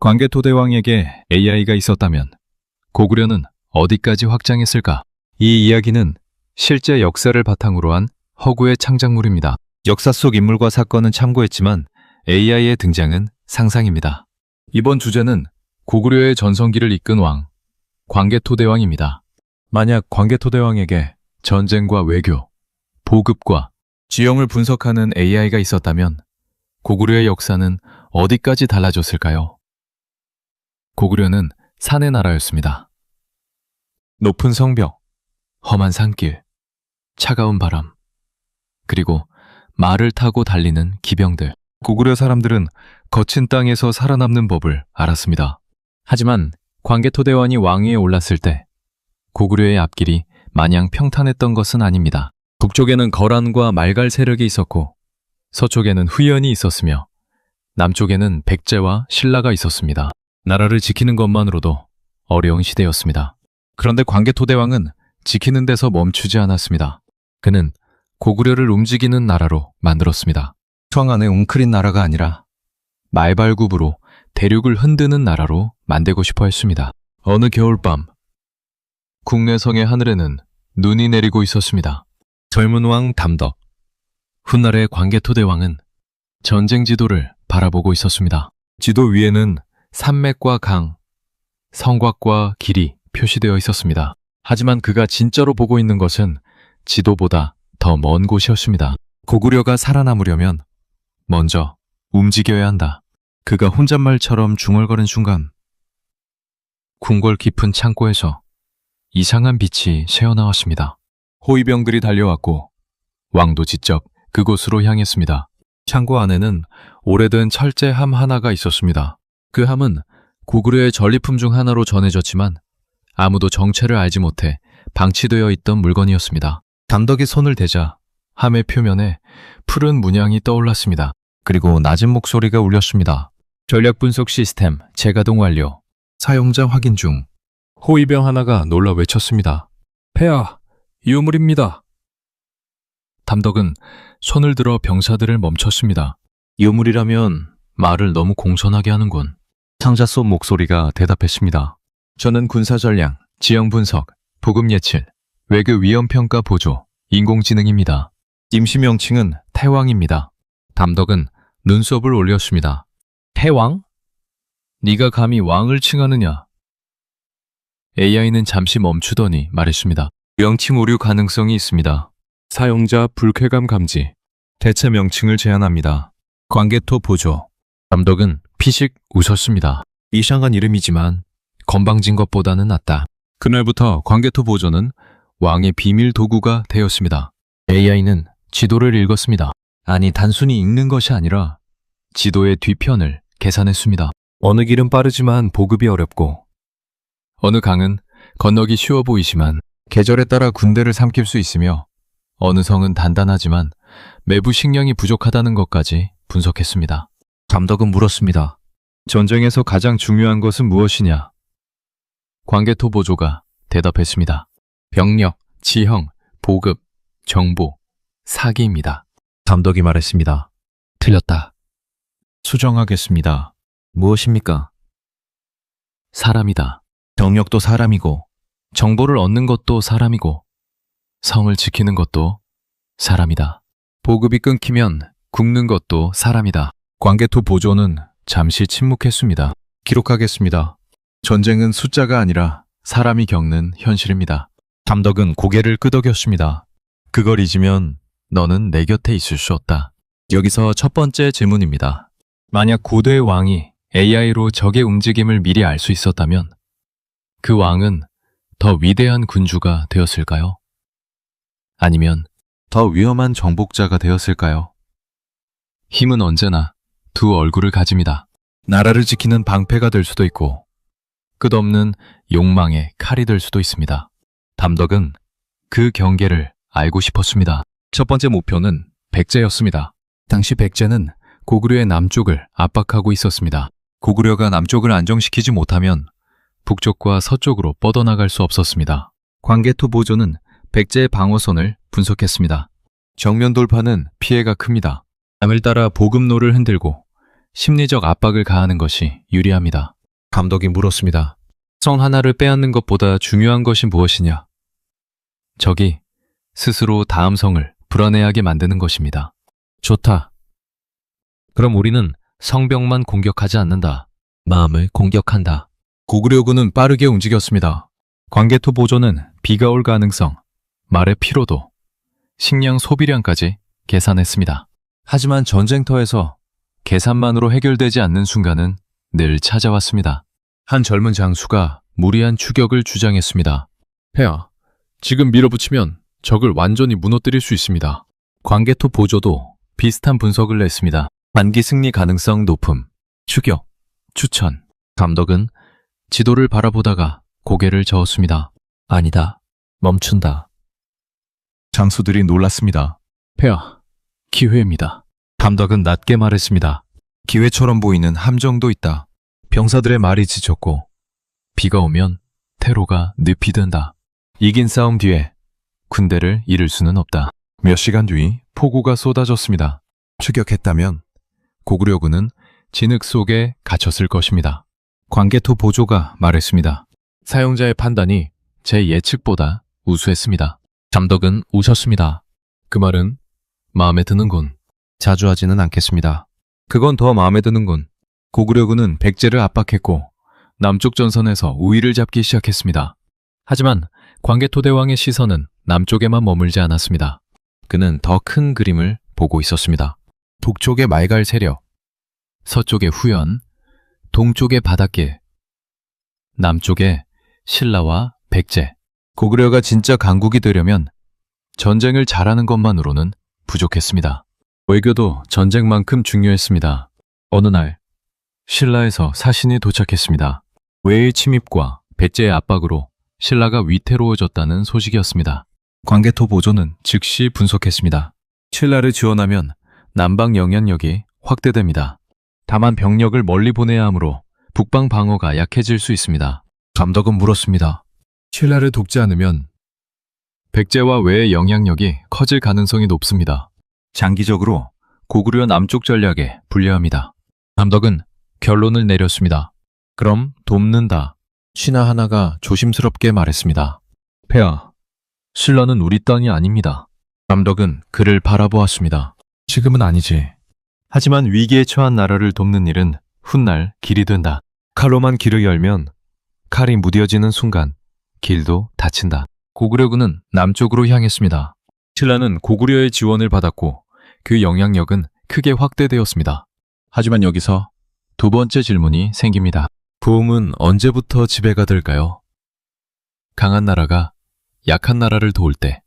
광개토대왕에게 AI가 있었다면 고구려는 어디까지 확장했을까? 이 이야기는 실제 역사를 바탕으로 한 허구의 창작물입니다. 역사 속 인물과 사건은 참고했지만 AI의 등장은 상상입니다. 이번 주제는 고구려의 전성기를 이끈 왕, 광개토대왕입니다. 만약 광개토대왕에게 전쟁과 외교, 보급과 지형을 분석하는 AI가 있었다면 고구려의 역사는 어디까지 달라졌을까요? 고구려는 산의 나라였습니다. 높은 성벽, 험한 산길, 차가운 바람, 그리고 말을 타고 달리는 기병들. 고구려 사람들은 거친 땅에서 살아남는 법을 알았습니다. 하지만 광개토대왕이 왕위에 올랐을 때 고구려의 앞길이 마냥 평탄했던 것은 아닙니다. 북쪽에는 거란과 말갈 세력이 있었고 서쪽에는 후연이 있었으며 남쪽에는 백제와 신라가 있었습니다. 나라를 지키는 것만으로도 어려운 시대였습니다. 그런데 광개토대왕은 지키는 데서 멈추지 않았습니다. 그는 고구려를 움직이는 나라로 만들었습니다. 수왕안의 웅크린 나라가 아니라 말발굽으로 대륙을 흔드는 나라로 만들고 싶어 했습니다. 어느 겨울밤, 국내성의 하늘에는 눈이 내리고 있었습니다. 젊은 왕 담덕, 훗날의 광개토대왕은 전쟁 지도를 바라보고 있었습니다. 지도 위에는 산맥과 강, 성곽과 길이 표시되어 있었습니다. 하지만 그가 진짜로 보고 있는 것은 지도보다 더 먼 곳이었습니다. 고구려가 살아남으려면 먼저 움직여야 한다. 그가 혼잣말처럼 중얼거린 순간 궁궐 깊은 창고에서 이상한 빛이 새어나왔습니다. 호위병들이 달려왔고 왕도 직접 그곳으로 향했습니다. 창고 안에는 오래된 철제함 하나가 있었습니다. 그 함은 고구려의 전리품 중 하나로 전해졌지만 아무도 정체를 알지 못해 방치되어 있던 물건이었습니다. 담덕이 손을 대자 함의 표면에 푸른 문양이 떠올랐습니다. 그리고 낮은 목소리가 울렸습니다. 전략 분석 시스템 재가동 완료. 사용자 확인 중. 호위병 하나가 놀라 외쳤습니다. 폐하, 유물입니다. 담덕은 손을 들어 병사들을 멈췄습니다. 유물이라면 말을 너무 공손하게 하는군. 상자 속 목소리가 대답했습니다. 저는 군사전략, 지형 분석, 보급 예측, 외교 위험평가 보조, 인공지능입니다. 임시 명칭은 태왕입니다. 담덕은 눈썹을 올렸습니다. 태왕? 네가 감히 왕을 칭하느냐? AI는 잠시 멈추더니 말했습니다. 명칭 오류 가능성이 있습니다. 사용자 불쾌감 감지. 대체 명칭을 제안합니다. 광개토 보조. 담덕은 피식 웃었습니다. 이상한 이름이지만 건방진 것보다는 낫다. 그날부터 광개토 보조는 왕의 비밀 도구가 되었습니다. AI는 지도를 읽었습니다. 아니, 단순히 읽는 것이 아니라 지도의 뒤편을 계산했습니다. 어느 길은 빠르지만 보급이 어렵고 어느 강은 건너기 쉬워 보이지만 계절에 따라 군대를 삼킬 수 있으며 어느 성은 단단하지만 매부 식량이 부족하다는 것까지 분석했습니다. 담덕은 물었습니다. 전쟁에서 가장 중요한 것은 무엇이냐? 광개토 보조가 대답했습니다. 병력, 지형, 보급, 정보, 사기입니다. 담덕이 말했습니다. 틀렸다. 수정하겠습니다. 무엇입니까? 사람이다. 병력도 사람이고 정보를 얻는 것도 사람이고 성을 지키는 것도 사람이다. 보급이 끊기면 굶는 것도 사람이다. 광개토 보조는 잠시 침묵했습니다. 기록하겠습니다. 전쟁은 숫자가 아니라 사람이 겪는 현실입니다. 담덕은 고개를 끄덕였습니다. 그걸 잊으면 너는 내 곁에 있을 수 없다. 여기서 첫 번째 질문입니다. 만약 고대의 왕이 AI로 적의 움직임을 미리 알 수 있었다면 그 왕은 더 위대한 군주가 되었을까요? 아니면 더 위험한 정복자가 되었을까요? 힘은 언제나 두 얼굴을 가집니다. 나라를 지키는 방패가 될 수도 있고 끝없는 욕망의 칼이 될 수도 있습니다. 담덕은 그 경계를 알고 싶었습니다. 첫 번째 목표는 백제였습니다. 당시 백제는 고구려의 남쪽을 압박하고 있었습니다. 고구려가 남쪽을 안정시키지 못하면 북쪽과 서쪽으로 뻗어나갈 수 없었습니다. 광개토 보조는 백제의 방어선을 분석했습니다. 정면 돌파는 피해가 큽니다. 남을 따라 보급로를 흔들고 심리적 압박을 가하는 것이 유리합니다. 감독이 물었습니다. 성 하나를 빼앗는 것보다 중요한 것이 무엇이냐? 적이 스스로 다음 성을 불안해하게 만드는 것입니다. 좋다. 그럼 우리는 성벽만 공격하지 않는다. 마음을 공격한다. 고구려군은 빠르게 움직였습니다. 광개토 보조는 비가 올 가능성, 말의 피로도, 식량 소비량까지 계산했습니다. 하지만 전쟁터에서 계산만으로 해결되지 않는 순간은 늘 찾아왔습니다. 한 젊은 장수가 무리한 추격을 주장했습니다. 폐하, 지금 밀어붙이면 적을 완전히 무너뜨릴 수 있습니다. 광개토 보조도 비슷한 분석을 냈습니다. 단기 승리 가능성 높음, 추격, 추천. 감독은 지도를 바라보다가 고개를 저었습니다. 아니다, 멈춘다. 장수들이 놀랐습니다. 폐하, 기회입니다. 감독은 낮게 말했습니다. 기회처럼 보이는 함정도 있다. 병사들의 말이 지쳤고 비가 오면 퇴로가 늪이 된다. 이긴 싸움 뒤에 군대를 잃을 수는 없다. 몇 시간 뒤 폭우가 쏟아졌습니다. 추격했다면 고구려군은 진흙 속에 갇혔을 것입니다. 광개토 보조가 말했습니다. 사용자의 판단이 제 예측보다 우수했습니다. 잠덕은 우셨습니다. 그 말은 마음에 드는군. 자주 하지는 않겠습니다. 그건 더 마음에 드는군. 고구려군은 백제를 압박했고 남쪽 전선에서 우위를 잡기 시작했습니다. 하지만 광개토 대왕의 시선은 남쪽에만 머물지 않았습니다. 그는 더 큰 그림을 보고 있었습니다. 북쪽의 말갈 세력, 서쪽의 후연, 동쪽의 바닷길, 남쪽의 신라와 백제. 고구려가 진짜 강국이 되려면 전쟁을 잘하는 것만으로는 부족했습니다. 외교도 전쟁만큼 중요했습니다. 어느 날 신라에서 사신이 도착했습니다. 외의 침입과 백제의 압박으로 신라가 위태로워졌다는 소식이었습니다. 광개토 보조는 즉시 분석했습니다. 신라를 지원하면 남방 영향력이 확대됩니다. 다만 병력을 멀리 보내야 하므로 북방 방어가 약해질 수 있습니다. 감독은 물었습니다. 신라를 돕지 않으면 백제와 외의 영향력이 커질 가능성이 높습니다. 장기적으로 고구려 남쪽 전략에 불리합니다. 감독은 결론을 내렸습니다. 그럼 돕는다. 신하 하나가 조심스럽게 말했습니다. 폐하, 신라는 우리 땅이 아닙니다. 감독은 그를 바라보았습니다. 지금은 아니지. 하지만 위기에 처한 나라를 돕는 일은 훗날 길이 된다. 칼로만 길을 열면 칼이 무뎌지는 순간 길도 닫힌다. 고구려군은 남쪽으로 향했습니다. 신라는 고구려의 지원을 받았고 그 영향력은 크게 확대되었습니다. 하지만 여기서 두 번째 질문이 생깁니다. 부흥은 언제부터 지배가 될까요? 강한 나라가 약한 나라를 도울 때.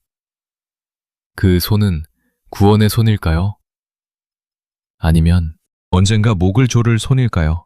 그 손은 구원의 손일까요? 아니면 언젠가 목을 조를 손일까요?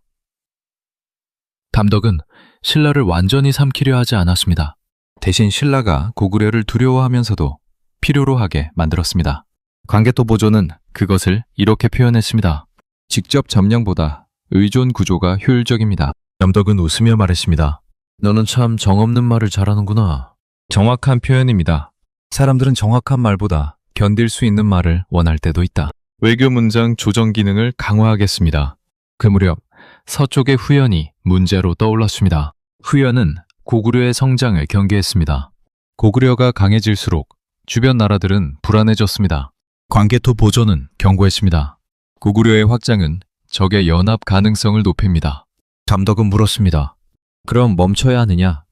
담덕은 신라를 완전히 삼키려 하지 않았습니다. 대신 신라가 고구려를 두려워하면서도 필요로 하게 만들었습니다. 광개토 보조는 그것을 이렇게 표현했습니다. 직접 점령보다 의존 구조가 효율적입니다. 담덕은 웃으며 말했습니다. 너는 참 정없는 말을 잘하는구나. 정확한 표현입니다. 사람들은 정확한 말보다 견딜 수 있는 말을 원할 때도 있다. 외교 문장 조정 기능을 강화하겠습니다. 그 무렵 서쪽의 후연이 문제로 떠올랐습니다. 후연은 고구려의 성장을 경계했습니다. 고구려가 강해질수록 주변 나라들은 불안해졌습니다. 광개토 보조는 경고했습니다. 고구려의 확장은 적의 연합 가능성을 높입니다. 잠덕은 물었습니다. 그럼 멈춰야 하느냐?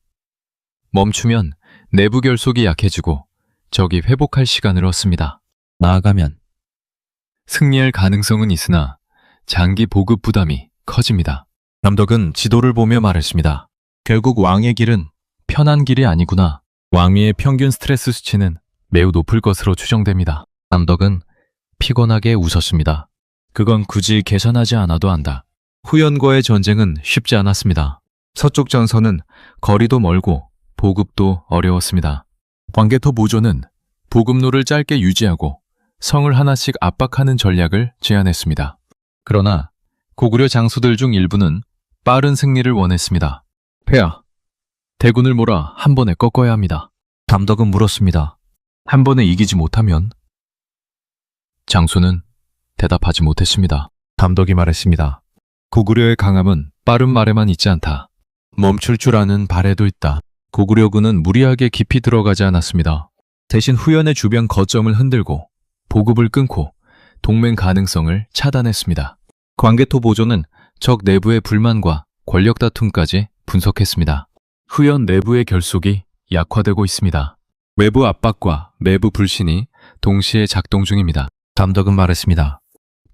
멈추면 내부 결속이 약해지고 적이 회복할 시간을 얻습니다. 나아가면 승리할 가능성은 있으나 장기 보급 부담이 커집니다. 잠덕은 지도를 보며 말했습니다. 결국 왕의 길은 편한 길이 아니구나. 왕위의 평균 스트레스 수치는 매우 높을 것으로 추정됩니다. 잠덕은 피곤하게 웃었습니다. 그건 굳이 계산하지 않아도 안다. 후연과의 전쟁은 쉽지 않았습니다. 서쪽 전선은 거리도 멀고 보급도 어려웠습니다. 광개토 보조는 보급로를 짧게 유지하고 성을 하나씩 압박하는 전략을 제안했습니다. 그러나 고구려 장수들 중 일부는 빠른 승리를 원했습니다. 폐하, 대군을 몰아 한 번에 꺾어야 합니다. 담덕은 물었습니다. 한 번에 이기지 못하면? 장수는 대답하지 못했습니다. 담덕이 말했습니다. 고구려의 강함은 빠른 말에만 있지 않다. 멈출 줄 아는 발에도 있다. 고구려군은 무리하게 깊이 들어가지 않았습니다. 대신 후연의 주변 거점을 흔들고 보급을 끊고 동맹 가능성을 차단했습니다. 광개토 보조는 적 내부의 불만과 권력 다툼까지 분석했습니다. 후연 내부의 결속이 약화되고 있습니다. 외부 압박과 내부 불신이 동시에 작동 중입니다. 담덕은 말했습니다.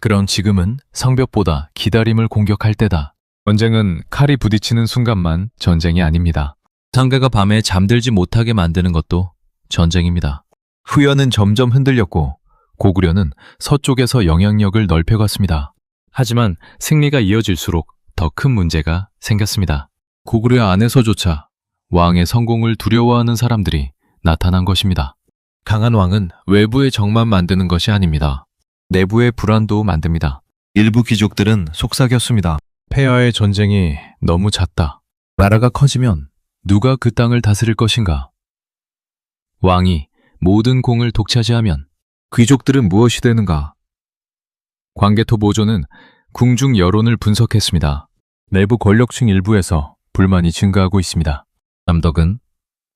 그런 지금은 성벽보다 기다림을 공격할 때다. 전쟁은 칼이 부딪히는 순간만 전쟁이 아닙니다. 상대가 밤에 잠들지 못하게 만드는 것도 전쟁입니다. 후연은 점점 흔들렸고 고구려는 서쪽에서 영향력을 넓혀갔습니다. 하지만 승리가 이어질수록 더 큰 문제가 생겼습니다. 고구려 안에서조차 왕의 성공을 두려워하는 사람들이 나타난 것입니다. 강한 왕은 외부의 적만 만드는 것이 아닙니다. 내부의 불안도 만듭니다. 일부 귀족들은 속삭였습니다. 폐하의 전쟁이 너무 잦다. 나라가 커지면 누가 그 땅을 다스릴 것인가? 왕이 모든 공을 독차지하면 귀족들은 무엇이 되는가? 광개토 보조는 궁중 여론을 분석했습니다. 내부 권력층 일부에서 불만이 증가하고 있습니다. 남덕은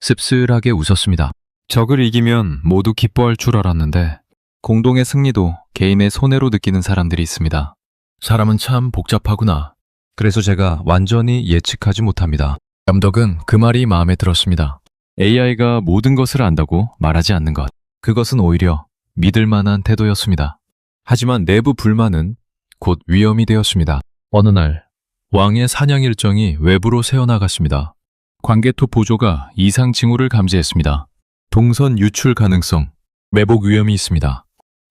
씁쓸하게 웃었습니다. 적을 이기면 모두 기뻐할 줄 알았는데 공동의 승리도 개인의 손해로 느끼는 사람들이 있습니다. 사람은 참 복잡하구나. 그래서 제가 완전히 예측하지 못합니다. 남덕은 그 말이 마음에 들었습니다. AI가 모든 것을 안다고 말하지 않는 것. 그것은 오히려 믿을 만한 태도였습니다. 하지만 내부 불만은 곧 위험이 되었습니다. 어느 날 왕의 사냥 일정이 외부로 새어나갔습니다. 광개토 보조가 이상 징후를 감지했습니다. 동선 유출 가능성, 매복 위험이 있습니다.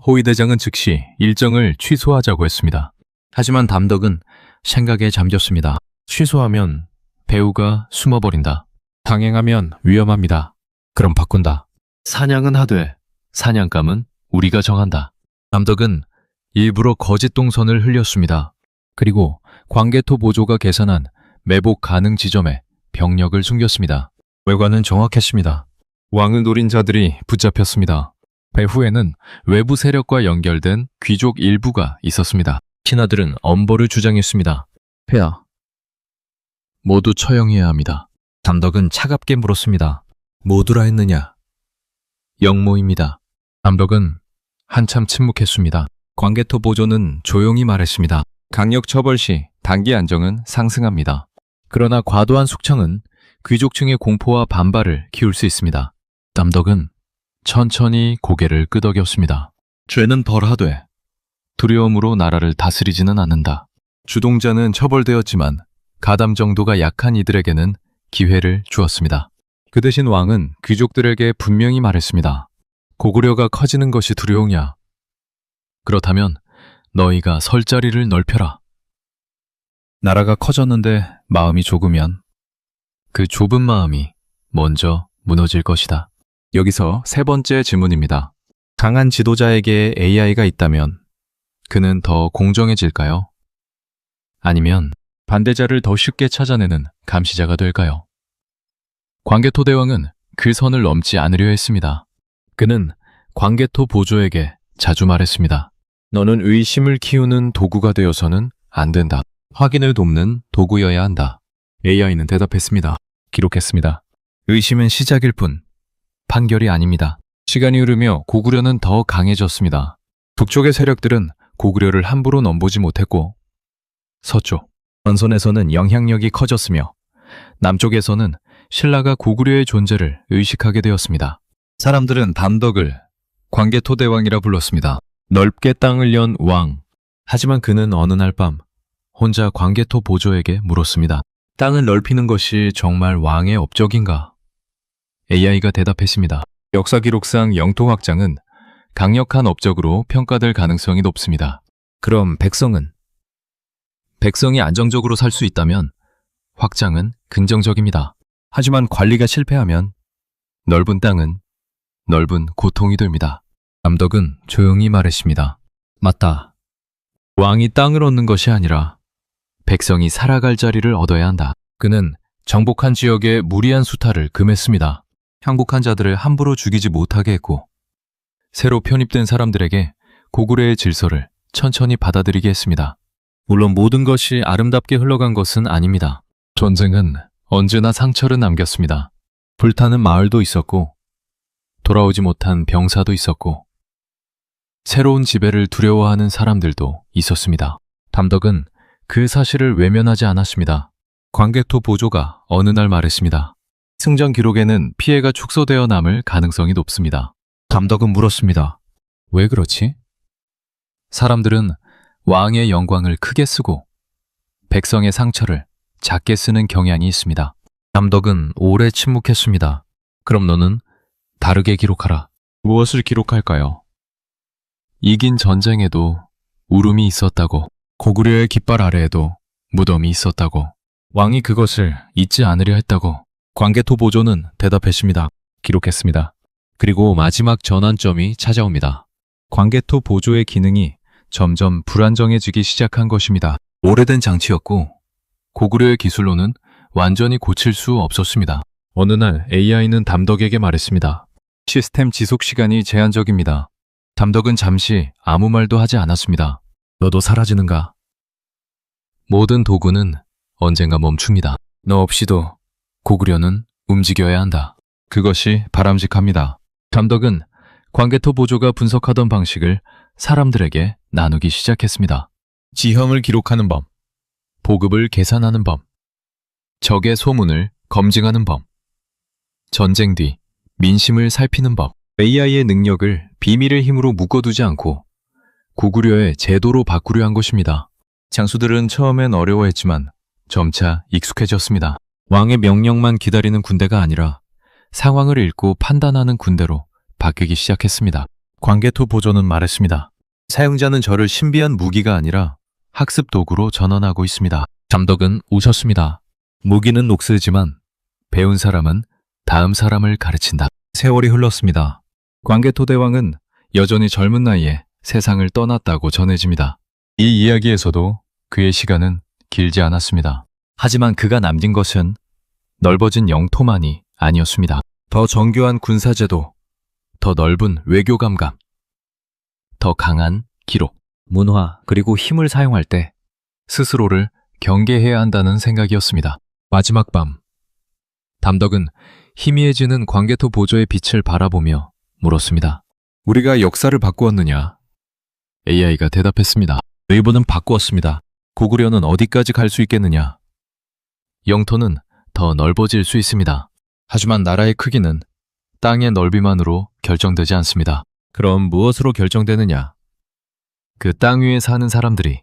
호위대장은 즉시 일정을 취소하자고 했습니다. 하지만 담덕은 생각에 잠겼습니다. 취소하면 배우가 숨어버린다. 강행하면 위험합니다. 그럼 바꾼다. 사냥은 하되 사냥감은 우리가 정한다. 담덕은 일부러 거짓 동선을 흘렸습니다. 그리고 광개토 보조가 계산한 매복 가능 지점에 병력을 숨겼습니다. 외관은 정확했습니다. 왕을 노린 자들이 붙잡혔습니다. 배후에는 외부 세력과 연결된 귀족 일부가 있었습니다. 신하들은 엄벌을 주장했습니다. 폐하, 모두 처형해야 합니다. 담덕은 차갑게 물었습니다. 모두라 했느냐? 영모입니다. 담덕은 한참 침묵했습니다. 광개토 보조는 조용히 말했습니다. 강력 처벌 시 단기 안정은 상승합니다. 그러나 과도한 숙청은 귀족층의 공포와 반발을 키울 수 있습니다. 담덕은 천천히 고개를 끄덕였습니다. 죄는 벌하되 두려움으로 나라를 다스리지는 않는다. 주동자는 처벌되었지만 가담 정도가 약한 이들에게는 기회를 주었습니다. 그 대신 왕은 귀족들에게 분명히 말했습니다. 고구려가 커지는 것이 두려우냐? 그렇다면 너희가 설 자리를 넓혀라. 나라가 커졌는데 마음이 좁으면 그 좁은 마음이 먼저 무너질 것이다. 여기서 세 번째 질문입니다. 강한 지도자에게 AI가 있다면 그는 더 공정해질까요? 아니면 반대자를 더 쉽게 찾아내는 감시자가 될까요? 광개토 대왕은 그 선을 넘지 않으려 했습니다. 그는 광개토 보조에게 자주 말했습니다. 너는 의심을 키우는 도구가 되어서는 안 된다. 확인을 돕는 도구여야 한다. AI는 대답했습니다. 기록했습니다. 의심은 시작일 뿐 판결이 아닙니다. 시간이 흐르며 고구려는 더 강해졌습니다. 북쪽의 세력들은 고구려를 함부로 넘보지 못했고 서쪽, 전선에서는 영향력이 커졌으며 남쪽에서는 신라가 고구려의 존재를 의식하게 되었습니다. 사람들은 담덕을 광개토 대왕이라 불렀습니다. 넓게 땅을 연 왕. 하지만 그는 어느 날 밤 혼자 광개토 보조에게 물었습니다. 땅을 넓히는 것이 정말 왕의 업적인가? AI가 대답했습니다. 역사 기록상 영토 확장은 강력한 업적으로 평가될 가능성이 높습니다. 그럼 백성은? 백성이 안정적으로 살 수 있다면 확장은 긍정적입니다. 하지만 관리가 실패하면 넓은 땅은 넓은 고통이 됩니다. 남덕은 조용히 말했습니다. 맞다. 왕이 땅을 얻는 것이 아니라 백성이 살아갈 자리를 얻어야 한다. 그는 정복한 지역에 무리한 수탈을 금했습니다. 항복한 자들을 함부로 죽이지 못하게 했고 새로 편입된 사람들에게 고구려의 질서를 천천히 받아들이게 했습니다. 물론 모든 것이 아름답게 흘러간 것은 아닙니다. 전쟁은 언제나 상처를 남겼습니다. 불타는 마을도 있었고, 돌아오지 못한 병사도 있었고, 새로운 지배를 두려워하는 사람들도 있었습니다. 담덕은 그 사실을 외면하지 않았습니다. 광개토 보조가 어느 날 말했습니다. 승전 기록에는 피해가 축소되어 남을 가능성이 높습니다. 담덕은 물었습니다. 왜 그렇지? 사람들은 왕의 영광을 크게 쓰고 백성의 상처를 작게 쓰는 경향이 있습니다. 담덕은 오래 침묵했습니다. 그럼 너는 다르게 기록하라. 무엇을 기록할까요? 이긴 전쟁에도 울음이 있었다고, 고구려의 깃발 아래에도 무덤이 있었다고, 왕이 그것을 잊지 않으려 했다고. 광개토 보조는 대답했습니다. 기록했습니다. 그리고 마지막 전환점이 찾아옵니다. 광개토 보조의 기능이 점점 불안정해지기 시작한 것입니다. 오래된 장치였고 고구려의 기술로는 완전히 고칠 수 없었습니다. 어느 날 AI는 담덕에게 말했습니다. 시스템 지속 시간이 제한적입니다. 담덕은 잠시 아무 말도 하지 않았습니다. 너도 사라지는가? 모든 도구는 언젠가 멈춥니다. 너 없이도 고구려는 움직여야 한다. 그것이 바람직합니다. 담덕은 광개토 보조가 분석하던 방식을 사람들에게 나누기 시작했습니다. 지형을 기록하는 법, 보급을 계산하는 법, 적의 소문을 검증하는 법, 전쟁 뒤 민심을 살피는 법. AI의 능력을 비밀의 힘으로 묶어두지 않고 고구려의 제도로 바꾸려 한 것입니다. 장수들은 처음엔 어려워했지만 점차 익숙해졌습니다. 왕의 명령만 기다리는 군대가 아니라 상황을 읽고 판단하는 군대로 바뀌기 시작했습니다. 광개토 보조는 말했습니다. 사용자는 저를 신비한 무기가 아니라 학습 도구로 전환하고 있습니다. 담덕은 웃었습니다. 무기는 녹슬지만 배운 사람은 다음 사람을 가르친다. 세월이 흘렀습니다. 광개토 대왕은 여전히 젊은 나이에 세상을 떠났다고 전해집니다. 이 이야기에서도 그의 시간은 길지 않았습니다. 하지만 그가 남긴 것은 넓어진 영토만이 아니었습니다. 더 정교한 군사제도, 더 넓은 외교 감각, 더 강한 기록, 문화, 그리고 힘을 사용할 때 스스로를 경계해야 한다는 생각이었습니다. 마지막 밤, 담덕은 희미해지는 광개토 보조의 빛을 바라보며 물었습니다. 우리가 역사를 바꾸었느냐? AI가 대답했습니다. 웨이브는 바꾸었습니다. 고구려는 어디까지 갈 수 있겠느냐? 영토는 더 넓어질 수 있습니다. 하지만 나라의 크기는 땅의 넓이만으로 결정되지 않습니다. 그럼 무엇으로 결정되느냐? 그 땅 위에 사는 사람들이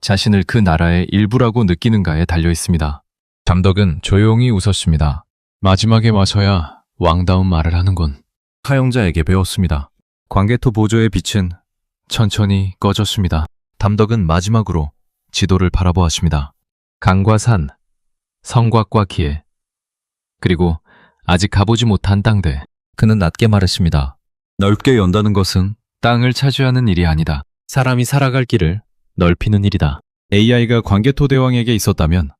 자신을 그 나라의 일부라고 느끼는가에 달려 있습니다. 담덕은 조용히 웃었습니다. 마지막에 와서야 왕다운 말을 하는군. 사용자에게 배웠습니다. 광개토 보조의 빛은 천천히 꺼졌습니다. 담덕은 마지막으로 지도를 바라보았습니다. 강과 산, 성곽과 기회, 그리고 아직 가보지 못한 땅들. 그는 낮게 말했습니다. 넓게 연다는 것은 땅을 차지하는 일이 아니다. 사람이 살아갈 길을 넓히는 일이다. AI가 광개토 대왕에게 있었다면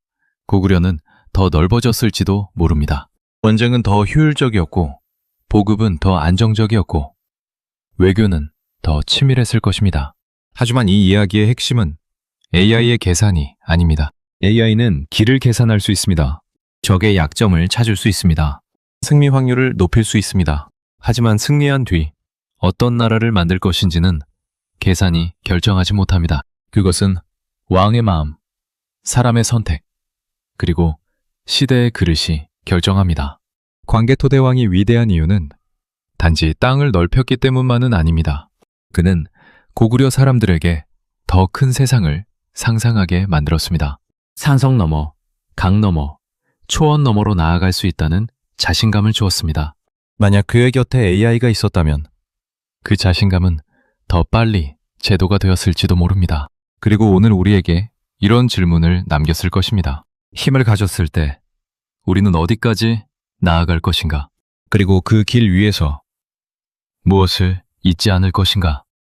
고구려는 더 넓어졌을지도 모릅니다. 전쟁은 더 효율적이었고 보급은 더 안정적이었고 외교는 더 치밀했을 것입니다. 하지만 이 이야기의 핵심은 AI의 계산이 아닙니다. AI는 길을 계산할 수 있습니다. 적의 약점을 찾을 수 있습니다. 승리 확률을 높일 수 있습니다. 하지만 승리한 뒤 어떤 나라를 만들 것인지는 계산이 결정하지 못합니다. 그것은 왕의 마음, 사람의 선택, 그리고 시대의 그릇이 결정합니다. 광개토 대왕이 위대한 이유는 단지 땅을 넓혔기 때문만은 아닙니다. 그는 고구려 사람들에게 더 큰 세상을 상상하게 만들었습니다. 산성 너머, 강 너머, 초원 너머로 나아갈 수 있다는 자신감을 주었습니다. 만약 그의 곁에 AI가 있었다면 그 자신감은 더 빨리 제도가 되었을지도 모릅니다. 그리고 오늘 우리에게 이런 질문을 남겼을 것입니다. 힘을 가졌을 때 우리는 어디까지 나아갈 것인가? 그리고 그 길 위에서 무엇을 잊지 않을 것인가?